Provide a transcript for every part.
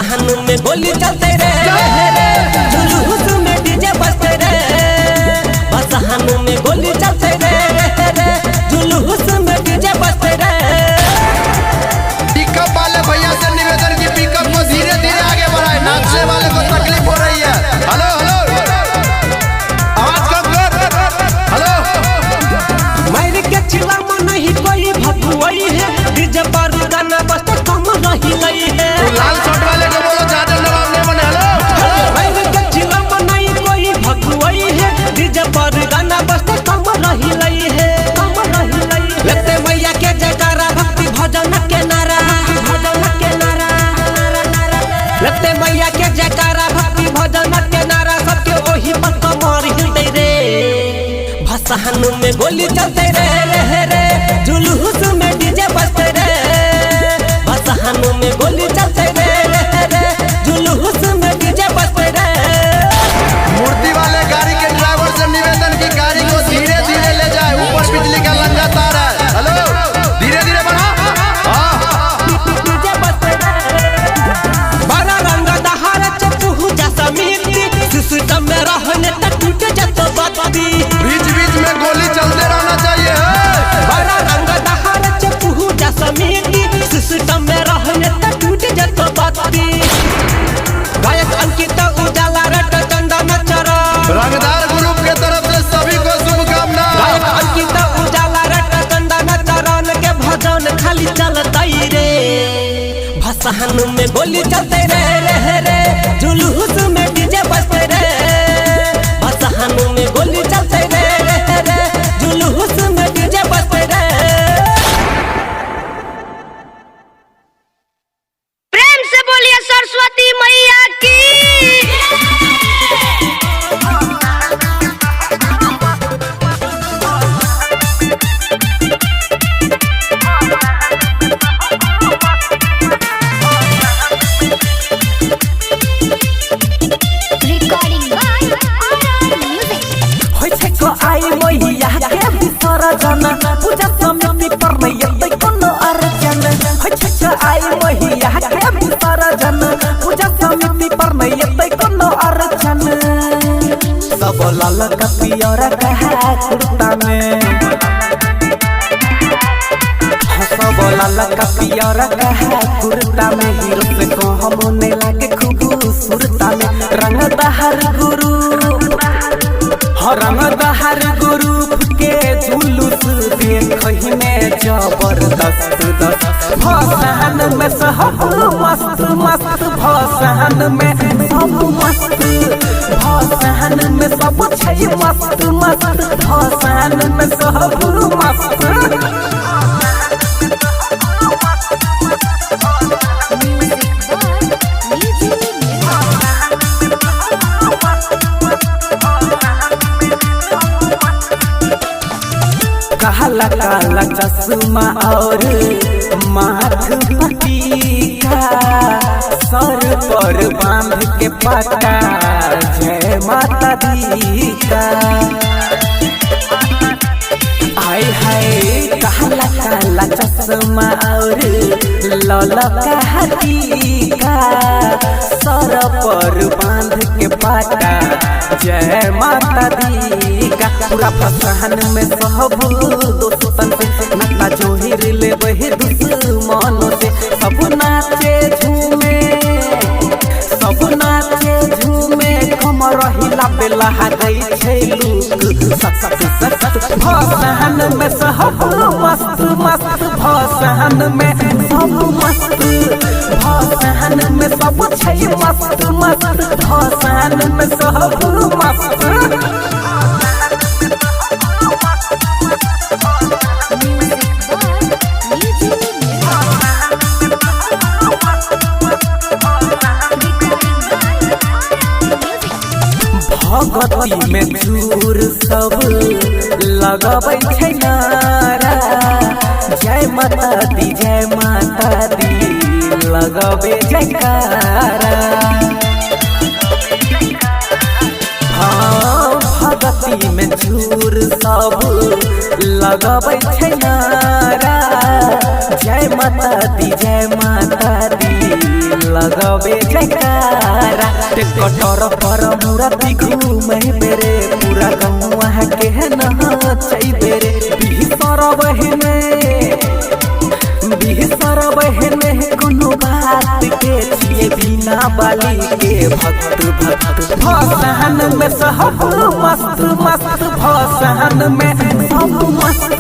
भसहन में गोली चलते रे, जुलूस में डीजे बजते रे, भसहन में गोली चलते रे, जुलूस में डीजे बजते रे। पिकअप वाले भैया से निवेदन की पिकअप को धीरे धीरे आगे बढ़ाए, नाचने वाले को तकलीफ हो रही है। हेलो हेलो आवाज कम कर। हेलो मायरे के चिल्ला में नहीं कोई भगवई है, डीजे पर गाना बजते कम नहीं लई है। लाल शर्ट वाले को बोलो ज्यादा नवाब नहीं बने। हेलो मायरे के चिल्ला में नहीं कोई भगवई है, डीजे पर गाना बजते कम नहीं लई है, कम नहीं लई है। लगते मैया के जयकारा भक्ति भजन के नारा, भजन के नारा, लगते मैया के जयकारा भक्ति भजन के नारा, सबके ओही पर कमर हिलते रे। भसहन में गोली चलते रे, जुलूस में डीजे बजते रे, भसहन में गोली चलते रे, जुलूस में डीजे बजते रे। मूर्ति वाले गाड़ी के ड्राइवर से निवेदन की गाड़ी को धीरे धीरे ले जाए, ऊपर बिजली का लंगा तार है। हेलो धीरे धीरे बढ़ा। डीजे बजते रे, बड़ा रंग दहार चप्पू जैसा मिट्टी, सिस्टम में रहने तक टूट जातो बाती। बीच बीच में गोली चलते रहना चाहिए। बड़ा रंग दहार चप्पू जैसा मिट्टी, सिस्टम में रहने तक टूट जातो बाती। गायक अंकिता उजाला रट चंदन चरा, रंगदार ग्रुप के तरफ से सभी को शुभकामनाएं। गायक अंकिता उजाला रट चंदन चरण के भजन खाली चलता रे। भसहन में गोली चलते रे, जुलूस में डीजे बजते रे, भसहन में गोली चलते रे, जुलूस में डीजे बजते रे। प्रेम से बोलिए सरस्वती मैया की। Recording by music. होय छै को आई मैया के बिसर जन, पूजा समिति पर नहीं अतै कोनो अर्चन। होय छै को आई मैया के बिसर जन, पूजा समिति पर नहीं अतै कोनो अर्चन। सब लाल कपियर कहा कुर्ता में, सब लाल कपियर कहा कुर्ता में, हीरो से को हम ने लागे खूबसूरता में। रंग दहर गुरु रंगदहर ग्रुप के जुलूस देखहि में जबरदस्त दस्त। भसहन में सब मस्त मस्त, भसहन में सब मस्त, भसहन में सब छै मस्त मस्त, भसहन में सब मस्त। काला काला चश्मा और माथ पटीका, सर पर बांध के पाटा, जय माता दी का। आय हाय काला काला चश्मा और ललका टीका, सर पर बांध के पाटा, जय माता दी का। पूरा भसहन में सब दोस्तन से नाता जोहिर ले वही दुश्मनों से। सब नाचे झूमे, सब नाचे झूमे, कमर हिला बेला गई छै लुक सत सत सत। भसहन में सब मस्त मस्त, भसहन में सब मस्त, भसहन में सब छै मस्त मस्त, भसहन में सब मस्त। भगती में चूर सब लगाबै छै नारा, जय माता दी जय माता दी लगाबै जयकारा। हाँ भगती में चूर सब लगाबै छै नारा, जय माता दी लगावे जयकारा ते कटोर पर मूर्ति घूमे बेरे पूरा गौवा के नचै बेरे बिहसर बहने कोनो बात के छिए बिना बाली के भक्त भसान में सब मस्त भसान में सब मस्त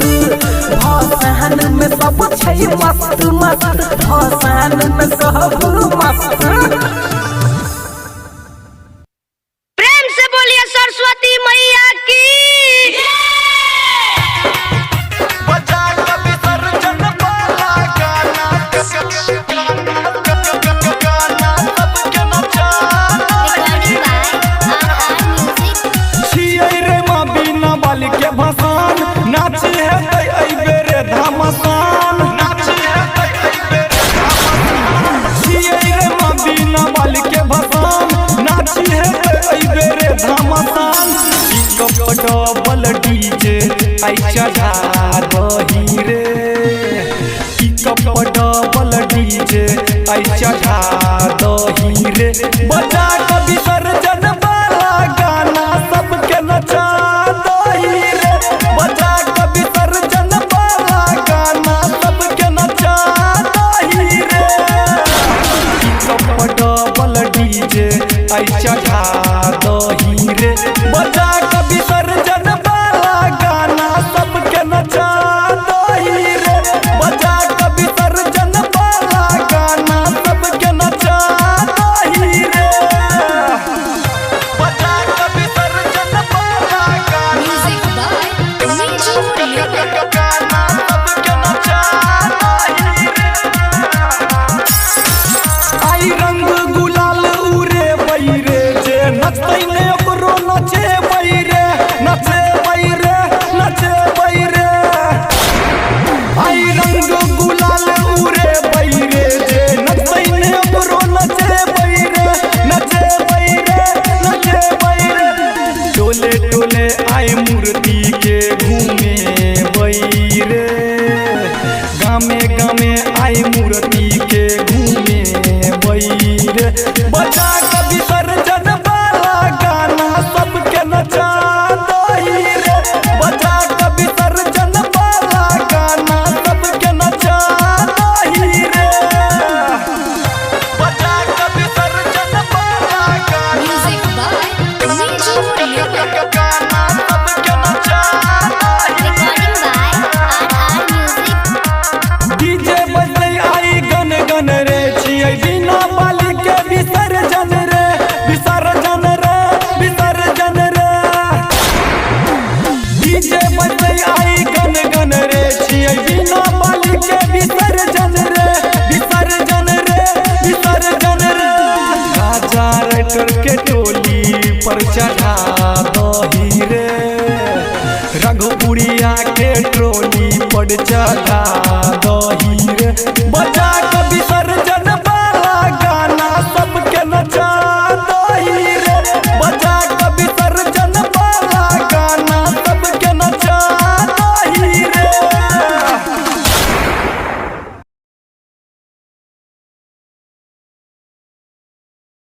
भसान में सब छै मस्त भसान में सब मस्त। प्रेम से बोलिए सरस्वती मैया की डबल डीजे आई चढ़ा दही रे पिकअप डबल डीजे आई चढ़ा दही रे बजा के विसर्जन वाला गाना सबके नचा दही रे बजा के विसर्जन वाला गाना सबके नचा दही रे पिकअप डबल डीजे आई चढ़ा दही रे बजा के विसर्जन वाला गाना सबके नचा दही रे बजा के विसर्जन वाला गाना सबके नचा दही रे बजा के विसर्जन वाला गाना गाना सबके नचा दही रे आई रंग गुलाल उरे बैरे जे नचतै ने ओकरो नचे बैरे आई रंग गुलाल उरे बैरे जे नचतै ने ओकरो नचे बैरे टोले टोले आई मूर्ति के घूमे बैरे गामे गामे आई मूर्ति के घूमे बैरे बजा के विसर्जन वाला गाना सबके नचा दही रे बजा के विसर्जन वाला गाना सबके नचा दही रे बजा के विसर्जन वाला गाना गाना सबके नचा डीजे बजै आई गन गन रे छियै बिना बाली के विसर्जन रे डीजे बजै आई गन गन रे छियै बिना बाली के विसर्जन रे राजा राइटर के टोली पर चढ़ा दही रे रघुपुरिया के ट्रोली पर चढ़ा दही रे बजा